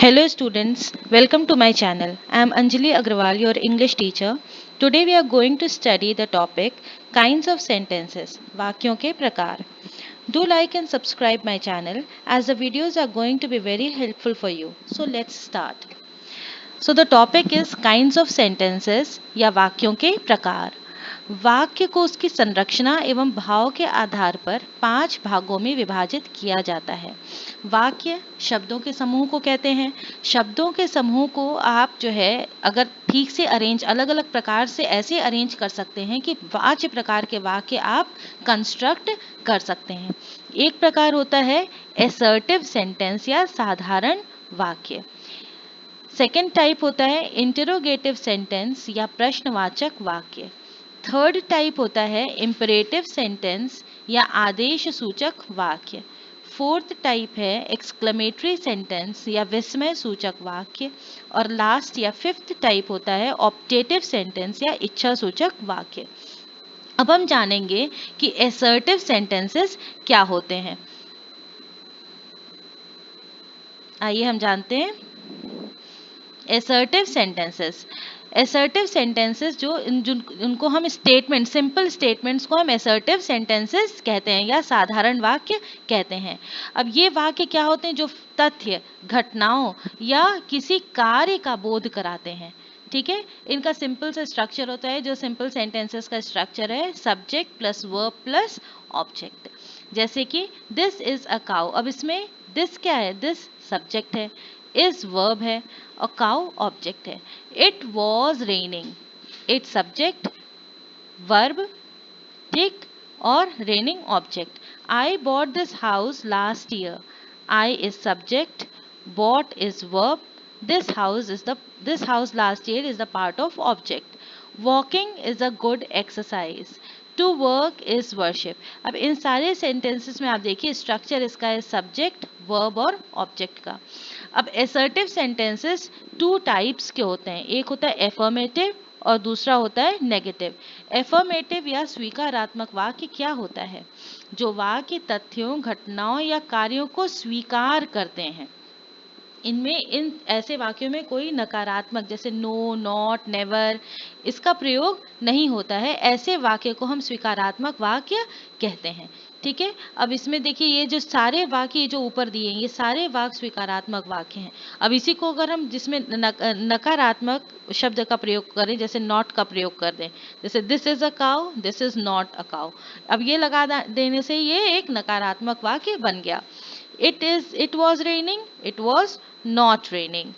Hello students, welcome to my channel. I am Anjali Agrawal, your English teacher. Today we are going to study the topic kinds of sentences, वाक्यों के प्रकार. Do like and subscribe my channel as the videos are going to be very helpful for you. So let's start. So the topic is kinds of sentences या वाक्यों के प्रकार. वाक्य को उसकी संरचना एवं भाव के आधार पर 5 भागों में विभाजित किया जाता है. वाक्य शब्दों के समूह को कहते हैं. शब्दों के समूह को आप जो है अगर ठीक से अरेंज अलग अलग प्रकार से ऐसे अरेंज कर सकते हैं कि 5 प्रकार के वाक्य आप कंस्ट्रक्ट कर सकते हैं. एक प्रकार होता है असर्टिव सेंटेंस या साधारण वाक्य. सेकेंड टाइप होता है इंटरोगेटिव सेंटेंस या प्रश्नवाचक वाक्य. थर्ड टाइप होता है इम्परेटिव सेंटेंस या आदेश सूचक वाक्य. फोर्थ टाइप है एक्सक्लेमेटरी सेंटेंस या विस्मय सूचक वाक्य. और लास्ट या फिफ्थ टाइप होता है ऑप्टेटिव सेंटेंस या इच्छा सूचक वाक्य. अब हम जानेंगे कि असर्टिव सेंटेंसेस क्या होते हैं. आइए हम जानते हैं असर्टिव सेंटेंसेस. असर्टिव सेंटेंसेस उनको हम स्टेटमेंट सिंपल स्टेटमेंट्स को हम असर्टिव सेंटेंसेस कहते हैं या साधारण वाक्य कहते हैं. अब ये वाक्य क्या होते हैं जो तथ्य घटनाओं या किसी कार्य का बोध कराते हैं. ठीक है, इनका सिंपल सा स्ट्रक्चर होता है. जो सिंपल सेंटेंसेस का स्ट्रक्चर है subject plus verb plus object. जैसे कि दिस इज अ काउ. अब इसमें दिस क्या है, दिस सब्जेक्ट है, इज वर्ब है और काउ ऑब्जेक्ट है. It was raining, it subject, verb, ठीक, और raining object. I bought this house last year, I is subject, bot is verb, this house last year is the part of object. Walking is a good exercise. To work is worship. अब इन सारे sentences में आप देखिए structure इसका है subject verb और object का. अब असर्टिव सेंटेंसेस 2 टाइप्स के होते हैं. एक होता है एफर्मेटिव और दूसरा होता है नेगेटिव. एफर्मेटिव या स्वीकारात्मक वाक्य क्या होता है, जो वाक्य तथ्यों घटनाओं या कार्यों को स्वीकार करते हैं. इनमें इन ऐसे वाक्यों में कोई नकारात्मक जैसे नो, नॉट, नेवर इसका प्रयोग नहीं होता है. ऐसे वाक्य को हम स्वीकारात्मक वाक्य कहते हैं. ठीक है, अब इसमें देखिए ये जो सारे वाक्य जो ऊपर दिए हैं ये सारे वाक्य स्वीकारात्मक वाक्य हैं. अब इसी को अगर हम जिसमें नकारात्मक शब्द का प्रयोग करें जैसे नॉट का प्रयोग कर दें, जैसे this is a cow, this is not a cow, अब ये लगा देने से ये एक नकारात्मक वाक्य बन गया. It was raining, it was not raining.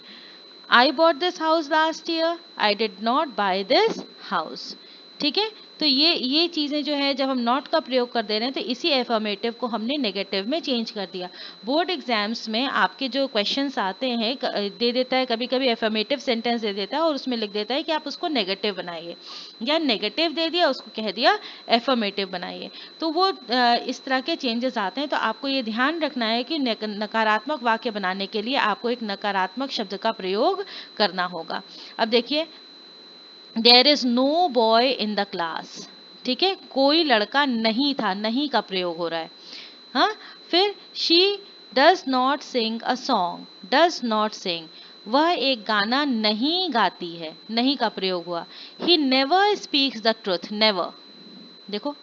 I bought this house last year, I did not buy this house. ठीक है, तो ये चीज़ें जो है जब हम नॉट का प्रयोग कर दे रहे हैं तो इसी एफर्मेटिव को हमने नेगेटिव में चेंज कर दिया. बोर्ड एग्जाम्स में आपके जो क्वेश्चंस आते हैं दे देता है कभी कभी एफर्मेटिव सेंटेंस दे देता है और उसमें लिख देता है कि आप उसको नेगेटिव बनाइए, या नेगेटिव दे दिया उसको कह दिया एफर्मेटिव बनाइए. तो वो इस तरह के चेंजेस आते हैं. तो आपको ये ध्यान रखना है कि नकारात्मक वाक्य बनाने के लिए आपको एक नकारात्मक शब्द का प्रयोग करना होगा. अब देखिए there is no boy in the class. ठीक है, कोई लड़का नहीं था, नहीं का प्रयोग हो रहा है. हाँ, फिर she does not sing a song, does not sing, वह एक गाना नहीं गाती है, नहीं का प्रयोग हुआ. He never speaks the truth, never, देखो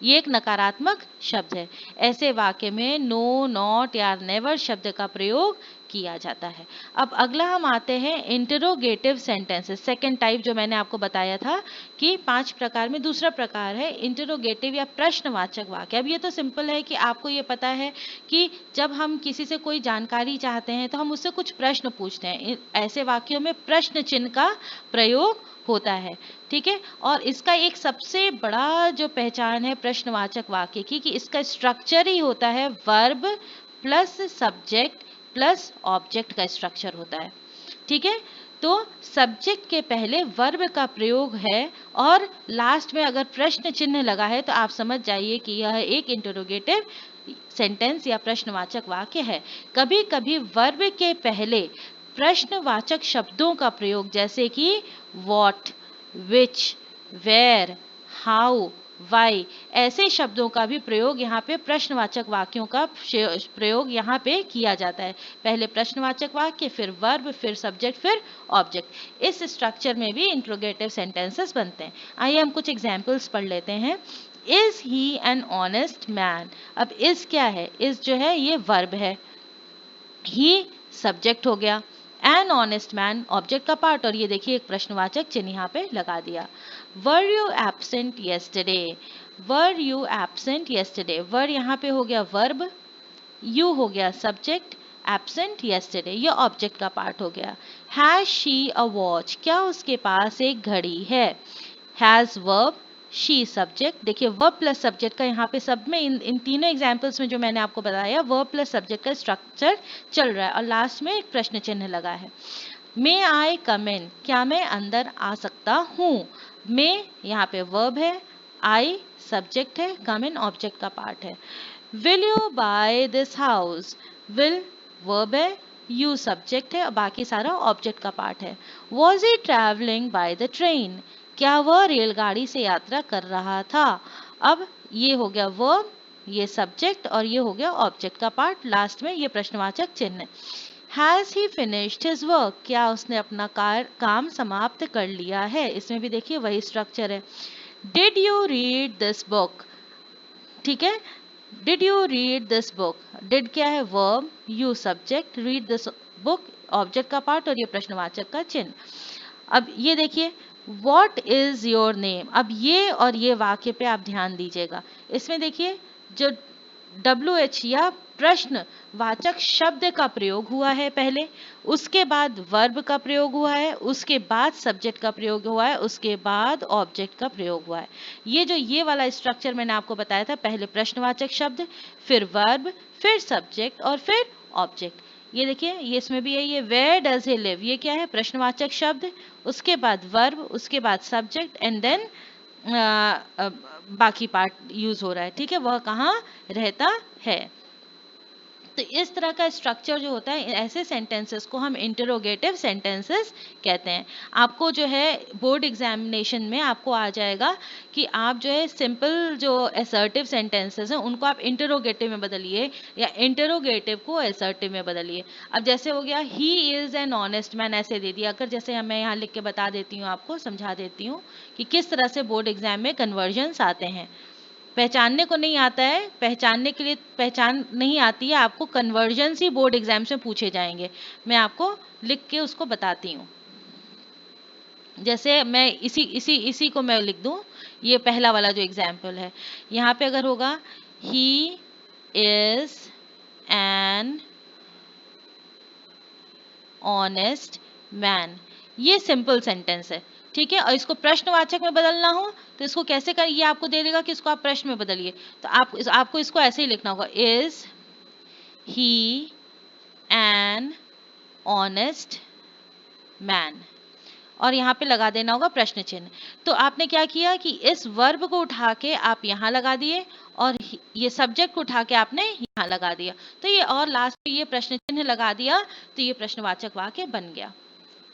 ये एक नकारात्मक शब्द है. ऐसे वाक्य में नो, नॉट या नेवर शब्द का प्रयोग किया जाता है. अब अगला हम आते हैं इंटरोगेटिव सेंटेंसेस. सेकंड टाइप जो मैंने आपको बताया था कि 5 प्रकार में दूसरा प्रकार है इंटरोगेटिव या प्रश्नवाचक वाक्य. अब ये तो सिंपल है कि आपको ये पता है कि जब हम किसी से कोई जानकारी चाहते हैं तो हम उससे कुछ प्रश्न पूछते हैं. ऐसे वाक्यों में प्रश्न चिन्ह का प्रयोग होता है. ठीक है, और इसका एक सबसे बड़ा जो पहचान है प्रश्नवाचक वाक्य की कि इसका स्ट्रक्चर ही होता है verb plus subject plus object का स्ट्रक्चर होता है. ठीक है, तो सब्जेक्ट के पहले वर्ब का प्रयोग है और लास्ट में अगर प्रश्न चिन्ह लगा है तो आप समझ जाइए कि यह एक इंटरोगेटिव सेंटेंस या प्रश्नवाचक वाक्य है. कभी कभी वर्ब के पहले प्रश्नवाचक शब्दों का प्रयोग जैसे कि what, which, where, how, why, ऐसे शब्दों का भी प्रयोग यहाँ पे प्रश्नवाचक वाक्यों का प्रयोग यहाँ पे किया जाता है। पहले प्रश्नवाचक वाक्य, फिर वर्ब, फिर सब्जेक्ट, फिर ऑब्जेक्ट। इस स्ट्रक्चर में भी इंट्रोगेटिव सेंटेंसेस बनते हैं। आइए हम कुछ एग्जाम्पल्स पढ़ लेते हैं। Is he an honest man. अब इज क्या है? इज जो है ये वर्ब है, ही सब्जेक्ट हो गया, एन ऑनेस्ट मैन ऑब्जेक्ट का पार्ट, और ये देखिए एक प्रश्नवाचक चिन्ह यहाँ पे लगा दिया। Were you absent yesterday. Were you absent yesterday, were यहाँ पे हो गया वर्ब, यू हो गया सब्जेक्ट, एब्सेंट येस्टरडे ये ऑब्जेक्ट का पार्ट हो गया। हैज शी अ वॉच, क्या उसके पास एक घड़ी है? Has verb, she subject. देखिए वर्ब प्लस सब्जेक्ट का यहाँ पे सब में इन तीनों एग्जाम्पल्स में जो मैंने आपको बताया वर्ब प्लस सब्जेक्ट का स्ट्रक्चर चल रहा है, और लास्ट में एक प्रश्न चिन्ह लगा है। मे आई कम इन, क्या मैं अंदर आ सकता हूँ? मे यहाँ पे वर्ब है, आई सब्जेक्ट है, कम इन ऑब्जेक्ट का पार्ट है। Will you buy this house, will verb है, यू सब्जेक्ट है, और बाकी सारा ऑब्जेक्ट का पार्ट है। Was he travelling by the train, क्या वह रेलगाड़ी से यात्रा कर रहा था? अब ये हो गया वर्ब, ये सब्जेक्ट, और ये हो गया ऑब्जेक्ट का पार्ट, लास्ट में ये प्रश्नवाचक चिन्ह। Has he finished his work, क्या उसने अपना काम समाप्त कर लिया है? इसमें भी देखिए वही स्ट्रक्चर है। Did you read this book, ठीक है, did you read this book, did क्या है verb, you subject, read this book object का पार्ट, और ये प्रश्नवाचक का चिन्ह। अब ये देखिए व्हाट इज योर नेम, अब ये और ये वाक्य पे आप ध्यान दीजिएगा। इसमें देखिए जो WH या प्रश्न वाचक शब्द का प्रयोग हुआ है पहले, उसके बाद वर्ब का प्रयोग हुआ है, उसके बाद सब्जेक्ट का प्रयोग हुआ है, उसके बाद ऑब्जेक्ट का प्रयोग हुआ है। ये वाला स्ट्रक्चर मैंने आपको बताया था, पहले प्रश्नवाचक शब्द, फिर वर्ब, फिर सब्जेक्ट, और फिर ऑब्जेक्ट। ये देखिए ये इसमें भी है, ये वेयर डज ही लिव, ये क्या है? प्रश्नवाचक शब्द, उसके बाद वर्ब, उसके बाद सब्जेक्ट, एंड देन बाकी पार्ट यूज हो रहा है, ठीक है, वह कहाँ रहता है। तो इस तरह का स्ट्रक्चर जो होता है, ऐसे सेंटेंसेस को हम इंटरोगेटिव सेंटेंसेस कहते हैं। आपको जो है बोर्ड एग्जामिनेशन में आपको आ जाएगा कि आप जो है सिंपल जो असर्टिव सेंटेंसेस हैं उनको आप इंटरोगेटिव में बदलिए, या इंटरोगेटिव को असर्टिव में बदलिए। अब जैसे हो गया he is an honest man, ऐसे दे दिया अगर, जैसे मैं यहाँ लिख के बता देती हूँ, आपको समझा देती हूँ कि किस तरह से बोर्ड एग्जाम में कन्वर्जन्स आते हैं। पहचानने को नहीं आता है, पहचानने के लिए पहचान नहीं आती है आपको, कन्वर्जन्स ही बोर्ड एग्जाम में पूछे जाएंगे। मैं आपको लिख के उसको बताती हूँ। जैसे मैं इसी को मैं लिख दूं, ये पहला वाला जो एग्जाम्पल है, यहाँ पे अगर होगा he is an honest man, ये सिंपल सेंटेंस है, ठीक है। और इसको प्रश्नवाचक में बदलना हो तो इसको कैसे कर, ये आपको दे देगा कि इसको आप प्रश्न में बदलिए, तो आपको इसको ऐसे ही लिखना होगा, is he an honest man, और यहाँ पे लगा देना होगा प्रश्न चिन्ह। तो आपने क्या किया कि इस वर्ब को उठा के आप यहाँ लगा दिए, और ये सब्जेक्ट को उठा के आपने यहाँ लगा दिया, तो ये, और लास्ट में ये प्रश्न चिन्ह लगा दिया, तो ये प्रश्नवाचक वाक्य बन गया,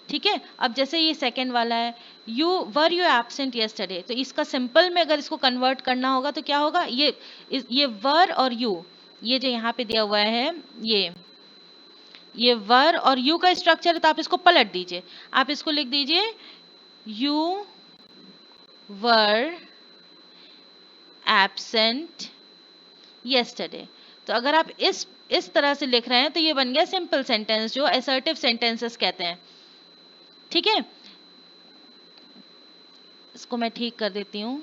ठीक है। अब जैसे ये सेकंड वाला है, वर यू एब्सेंट यस्टरडे, तो इसका सिंपल में अगर इसको कन्वर्ट करना होगा तो क्या होगा, ये वर और यू, ये जो यहाँ पे दिया हुआ है, ये वर और यू का स्ट्रक्चर है, तो आप इसको पलट दीजिए, आप इसको लिख दीजिए यू वर एब्सेंट यस्टरडे। तो अगर आप इस तरह से लिख रहे हैं तो ये बन गया सिंपल सेंटेंस, जो असर्टिव सेंटेंसेस कहते हैं, ठीक है। इसको मैं ठीक कर देती हूँ।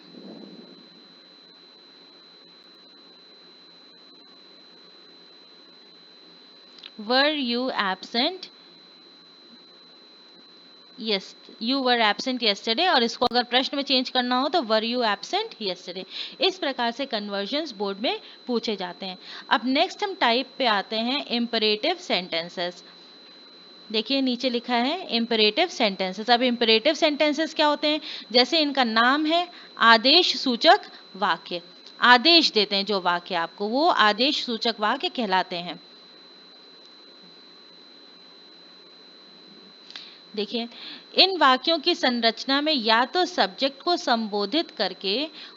वर you absent, yes, you were absent yesterday, और इसको अगर प्रश्न में चेंज करना हो तो वर यू एब्सेंट यस्टरडे। इस प्रकार से कन्वर्जन्स बोर्ड में पूछे जाते हैं। अब नेक्स्ट हम टाइप पे आते हैं इम्परेटिव सेंटेंसेस। देखिए नीचे लिखा है इम्परेटिव सेंटेंसेस। अब इम्परेटिव सेंटेंसेस क्या होते हैं? जैसे इनका नाम है आदेश सूचक वाक्य, आदेश देते हैं जो वाक्य आपको, वो आदेश सूचक वाक्य कहलाते हैं। देखिए, इन वाक्यों की संरचना में या तो सब्जेक्ट को संबोधित करके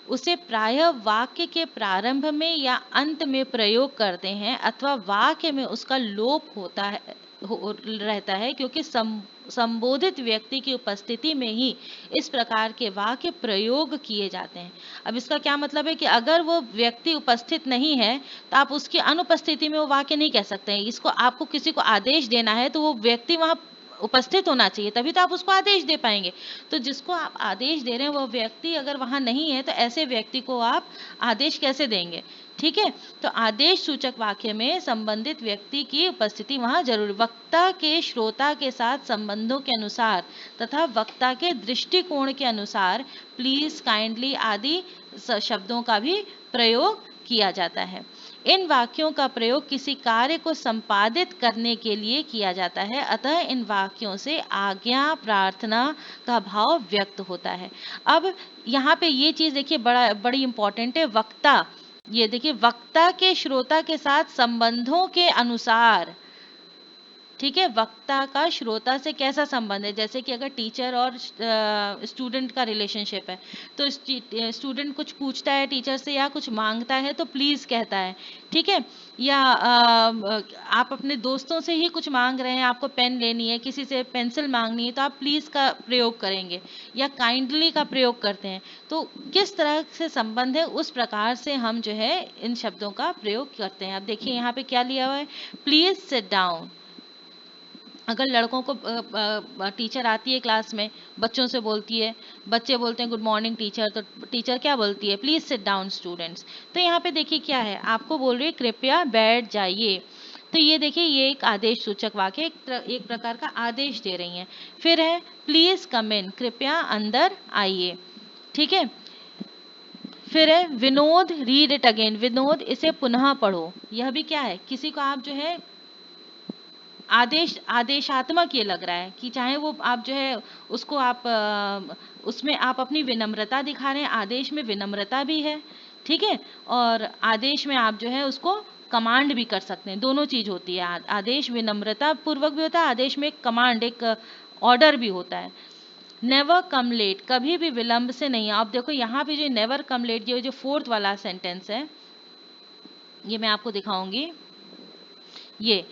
उसे प्रायः वाक्य के प्रारंभ में या अंत में प्रयोग करते हैं, अथवा वाक्य में उसका लोप होता है रहता है, क्योंकि संबोधित व्यक्ति की उपस्थिति में ही इस प्रकार के वाक्य प्रयोग किए जाते हैं। अब इसका क्या मतलब है कि अगर वो व्यक्ति उपस्थित नहीं है तो आप उसकी अनुपस्थिति में वो वाक्य नहीं कह सकते हैं। इसको आपको किसी को आदेश देना है तो वो व्यक्ति वहां उपस्थित होना चाहिए, तभी तो आप उसको आदेश दे पाएंगे। तो जिसको आप आदेश दे रहे हैं वो व्यक्ति अगर वहां नहीं है तो ऐसे व्यक्ति को आप आदेश कैसे देंगे? ठीक है, तो आदेश सूचक वाक्य में संबंधित व्यक्ति की उपस्थिति वहां जरूर, वक्ता के श्रोता के साथ संबंधों के अनुसार तथा वक्ता के दृष्टिकोण के अनुसार प्लीज, काइंडली आदि शब्दों का भी प्रयोग किया जाता है। इन वाक्यों का प्रयोग किसी कार्य को संपादित करने के लिए किया जाता है, अतः इन वाक्यों से आज्ञा प्रार्थना का भाव व्यक्त होता है। अब यहाँ पे ये चीज देखिए बड़ी इंपॉर्टेंट है, वक्ता। ये देखिए, वक्ता के श्रोता के साथ संबंधों के अनुसार, ठीक है, वक्ता का श्रोता से कैसा संबंध है? जैसे कि अगर टीचर और स्टूडेंट का रिलेशनशिप है, तो स्टूडेंट कुछ पूछता है टीचर से या कुछ मांगता है तो प्लीज कहता है, ठीक है। या आप अपने दोस्तों से ही कुछ मांग रहे हैं, आपको पेन लेनी है, किसी से पेंसिल मांगनी है, तो आप प्लीज का प्रयोग करेंगे या काइंडली का प्रयोग करते हैं। तो किस तरह से संबंध है उस प्रकार से हम जो है इन शब्दों का प्रयोग करते हैं। अब देखिए यहाँ पे क्या लिया हुआ है, प्लीज सिट डाउन। अगर लड़कों को टीचर आती है क्लास में, बच्चों से बोलती है, बच्चे बोलते हैं गुड मॉर्निंग टीचर, तो टीचर क्या बोलती है? Please sit down students. तो यहाँ पे देखिए क्या है, आपको बोल रही है कृपया बैठ जाइए। तो ये देखिए, ये एक आदेश सूचक वाक्य, एक प्रकार का आदेश दे रही हैं। फिर है प्लीज कम इन, कृपया अंदर आइए, ठीक है। फिर है Vinod read it again, Vinod इसे पुनः पढ़ो। यह भी क्या है, किसी को आप जो है आदेशात्मक ये लग रहा है कि चाहे वो आप जो है उसको आप उसमें आप अपनी विनम्रता दिखा रहे हैं, आदेश में विनम्रता भी है, ठीक है। और आदेश में आप जो है उसको कमांड भी कर सकते हैं, दोनों चीज होती है। आदेश विनम्रता पूर्वक भी होता है, आदेश में एक कमांड, एक ऑर्डर भी होता है। नेवर कम लेट, कभी भी विलंब से नहीं। आप देखो यहाँ पे जो नेवर कम लेट, जो फोर्थ वाला सेंटेंस है, ये मैं आपको दिखाऊंगी। ये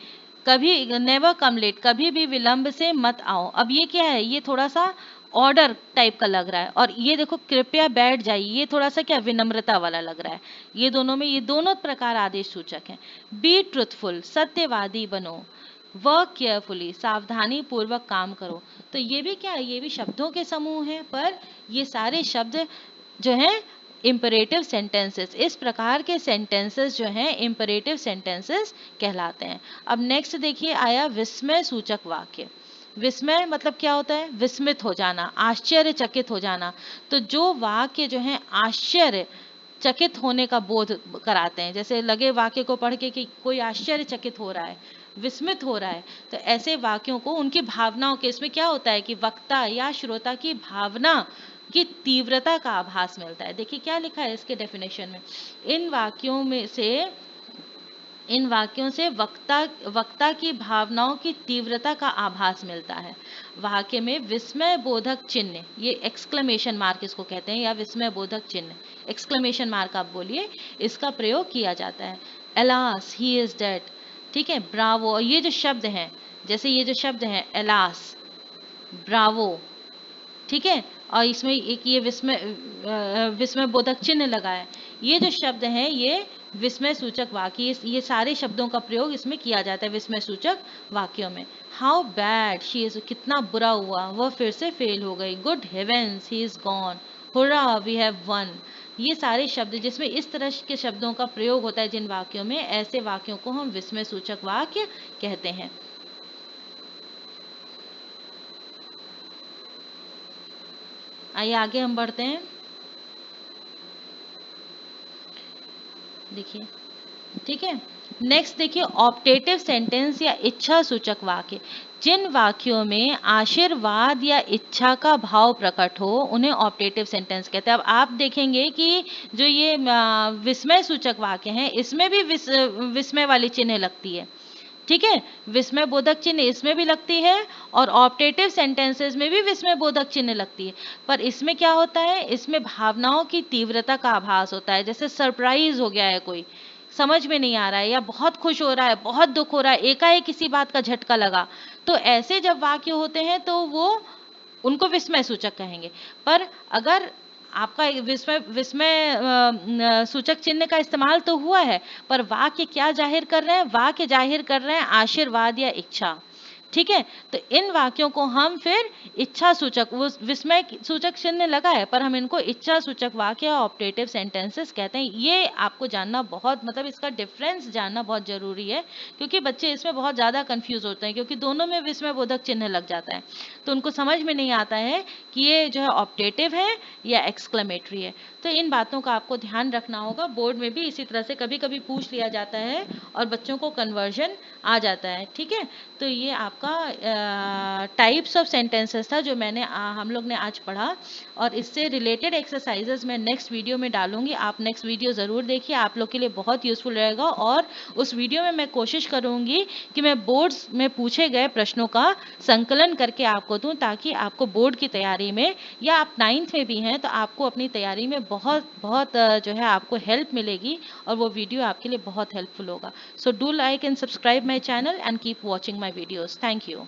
कभी नेवर कम लेट, कभी भी विलंब से मत आओ। अब ये क्या है, ये थोड़ा सा ऑर्डर टाइप का लग रहा है। और ये देखो कृपया बैठ जाइए, ये थोड़ा सा क्या विनम्रता वाला लग रहा है। ये दोनों में, ये दोनों प्रकार आदेश सूचक हैं। बी ट्रुथफुल, सत्यवादी बनो। वर्क केयरफुली, सावधानी पूर्वक काम करो। तो ये भी क्या है, ये भी शब्दों के समूह हैं, पर ये सारे शब्द जो हैं इम्परेटिव सेंटेंसेस, इस प्रकार के सेंटेंसेस जो हैं इम्परेटिव सेंटेंसेस कहलाते हैं। अब नेक्स्ट देखिए आया विस्मय सूचक वाक्य। विस्मय मतलब क्या होता है? विस्मित हो जाना, आश्चर्यचकित हो जाना। तो जो वाक्य जो है आश्चर्य चकित होने का बोध कराते हैं, जैसे लगे वाक्य को पढ़ के कि कोई आश्चर्यचकित हो रहा है, विस्मित हो रहा है, तो ऐसे वाक्यों को उनकी भावनाओं के, इसमें क्या होता है कि वक्ता या श्रोता की भावना की तीव्रता का आभास मिलता है। देखिए क्या लिखा है इसके डेफिनेशन में, इन वाक्यों में से, इन वाक्यों से वक्ता की भावनाओं की तीव्रता का आभास मिलता है। वाक्य में विस्मय बोधक चिन्ह, ये एक्सक्लेमेशन मार्क इसको कहते हैं, या विस्मय बोधक चिन्ह, एक्सक्लेमेशन मार्क आप बोलिए, इसका प्रयोग किया जाता है। एलास ही इज डेड, ठीक है, ब्रावो। और ये जो शब्द हैं, जैसे ये जो शब्द हैं एलास, ब्रावो, ठीक है, और इसमें एक ये विस्मय बोधक चिन्ह लगा है। ये जो शब्द हैं ये विस्मय सूचक वाक्य, ये सारे शब्दों का प्रयोग इसमें किया जाता है विस्मय सूचक वाक्यों में। हाउ बैड शी इज, कितना बुरा हुआ, वह फिर से फेल हो गई। Good heavens he is gone, hurrah we have won. ये सारे शब्द जिसमें इस तरह के शब्दों का प्रयोग होता है जिन वाक्यों में, ऐसे वाक्यों को हम विस्मय सूचक वाक्य कहते हैं। आइए आगे हम बढ़ते हैं। देखिए, ठीक है, नेक्स्ट देखिए ऑप्टेटिव सेंटेंस या इच्छा सूचक वाक्य। जिन वाक्यों में आशीर्वाद या इच्छा का भाव प्रकट हो उन्हें ऑप्टेटिव सेंटेंस कहते हैं। अब आप देखेंगे कि जो ये विस्मय सूचक वाक्य हैं इसमें भी विस्मय वाली चिन्ह लगती है, ठीक है, विस्मय बोधक चिन्ह इसमें भी लगती है और ऑप्टेटिव सेंटेंसेस में भी विस्मय बोधक चिन्ह लगती है। पर इसमें क्या होता है, इसमें भावनाओं की तीव्रता का आभास होता है। जैसे सरप्राइज हो गया है कोई, समझ में नहीं आ रहा है, या बहुत खुश हो रहा है, बहुत दुख हो रहा है, एकाएक किसी बात का झटका लगा, तो ऐसे जब वाक्य होते हैं तो वो उनको विस्मय सूचक कहेंगे। पर अगर आपका विस्मय विस्मय सूचक चिन्ह का इस्तेमाल तो हुआ है, पर वाक्य क्या जाहिर कर रहे हैं, वाक्य जाहिर कर रहे हैं आशीर्वाद या इच्छा। ठीक है, तो इन वाक्यों को हम फिर इच्छा सूचक, वो विस्मय सूचक चिन्ह लगा है पर हम इनको इच्छा सूचक वाक्य या ऑप्टेटिव सेंटेंसेस कहते हैं। ये आपको जानना बहुत, मतलब इसका डिफरेंस जानना बहुत जरूरी है, क्योंकि बच्चे इसमें बहुत ज़्यादा कंफ्यूज होते हैं, क्योंकि दोनों में विस्मय बोधक चिन्ह लग जाता है, तो उनको समझ में नहीं आता है कि ये जो है ऑप्टेटिव है या एक्सक्लेमेटरी है। तो इन बातों का आपको ध्यान रखना होगा। बोर्ड में भी इसी तरह से कभी कभी पूछ लिया जाता है और बच्चों को कन्वर्जन आ जाता है। ठीक है, तो ये आपका टाइप्स ऑफ सेंटेंसेस था जो मैंने हम लोग ने आज पढ़ा, और इससे रिलेटेड एक्सरसाइजेस मैं नेक्स्ट वीडियो में डालूंगी। आप नेक्स्ट वीडियो ज़रूर देखिए, आप लोग के लिए बहुत यूज़फुल रहेगा। और उस वीडियो में मैं कोशिश करूंगी कि मैं बोर्ड्स में पूछे गए प्रश्नों का संकलन करके आपको दूं, ताकि आपको बोर्ड की तैयारी में, या आप 9th में भी हैं तो आपको अपनी तैयारी में बहुत बहुत जो है आपको हेल्प मिलेगी, और वो वीडियो आपके लिए बहुत हेल्पफुल होगा। So do like and subscribe my channel and keep watching my videos. Thank you.